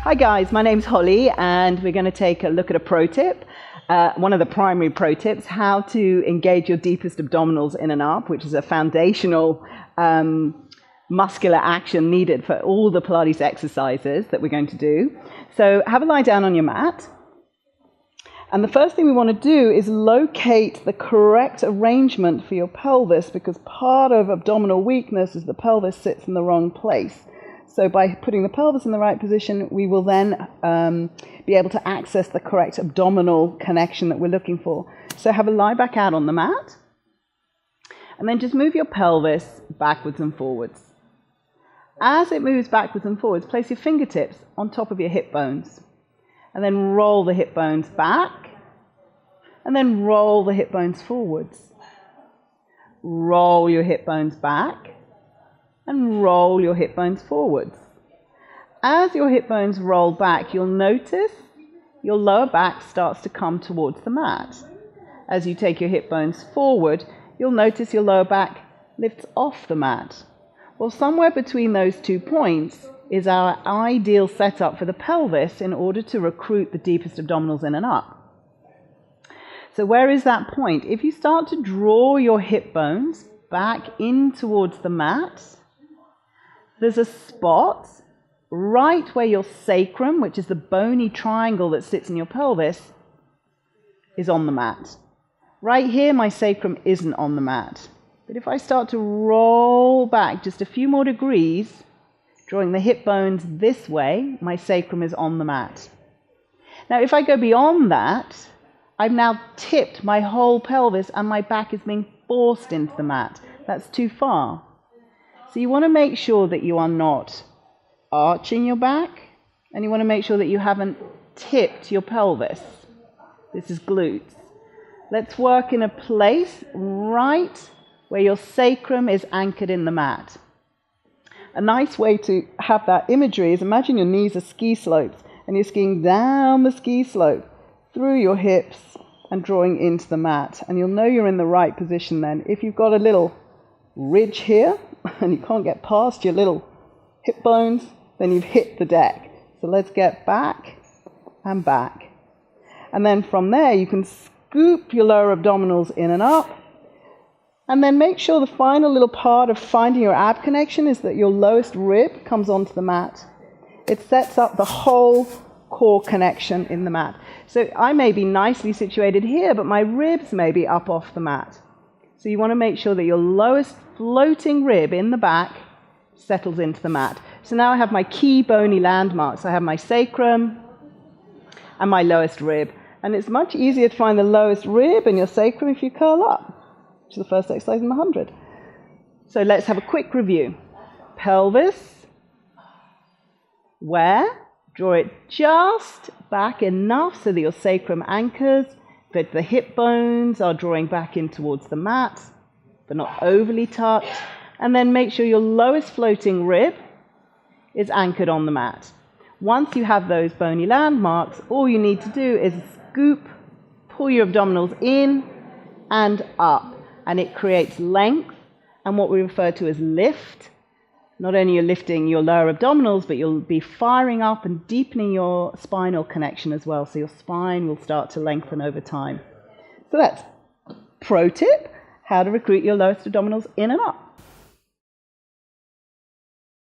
Hi guys, my name's Holly and we're going to take a look at a pro tip, one of the primary pro tips, how to engage your deepest abdominals in and up, which is a foundational muscular action needed for all the Pilates exercises that we're going to do. So have a lie down on your mat. And the first thing we want to do is locate the correct arrangement for your pelvis, because part of abdominal weakness is the pelvis sits in the wrong place. So by putting the pelvis in the right position, we will then be able to access the correct abdominal connection that we're looking for. So have a lie back out on the mat, and then just move your pelvis backwards and forwards. As it moves backwards and forwards, place your fingertips on top of your hip bones, and then roll the hip bones back, and then roll the hip bones forwards. Roll your hip bones back, and roll your hip bones forwards. As your hip bones roll back, you'll notice your lower back starts to come towards the mat. As you take your hip bones forward, you'll notice your lower back lifts off the mat. Well, somewhere between those 2 points is our ideal setup for the pelvis in order to recruit the deepest abdominals in and up. So where is that point? If you start to draw your hip bones back in towards the mat, there's a spot right where your sacrum, which is the bony triangle that sits in your pelvis, is on the mat. Right here, my sacrum isn't on the mat. But if I start to roll back just a few more degrees, drawing the hip bones this way, my sacrum is on the mat. Now, if I go beyond that, I've now tipped my whole pelvis and my back is being forced into the mat. That's too far. So you want to make sure that you are not arching your back, and you want to make sure that you haven't tipped your pelvis. This is glutes. Let's work in a place right where your sacrum is anchored in the mat. A nice way to have that imagery is imagine your knees are ski slopes, and you're skiing down the ski slope through your hips and drawing into the mat. And you'll know you're in the right position then. If you've got a little ridge here, and you can't get past your little hip bones, then you've hit the deck. So let's get back and back. And then from there, you can scoop your lower abdominals in and up. And then make sure the final little part of finding your ab connection is that your lowest rib comes onto the mat. It sets up the whole core connection in the mat. So I may be nicely situated here, but my ribs may be up off the mat. So you want to make sure that your lowest floating rib in the back settles into the mat. So now I have my key bony landmarks. I have my sacrum and my lowest rib. And it's much easier to find the lowest rib and your sacrum if you curl up, which is the first exercise in the 100. So let's have a quick review. Pelvis, where? Draw it just back enough so that your sacrum anchors, that the hip bones are drawing back in towards the mat, but not overly tucked. And then make sure your lowest floating rib is anchored on the mat. Once you have those bony landmarks, all you need to do is scoop, pull your abdominals in and up. And it creates length and what we refer to as lift. Not only you're lifting your lower abdominals, but you'll be firing up and deepening your spinal connection as well. So your spine will start to lengthen over time. So that's pro tip, how to recruit your lowest abdominals in and up.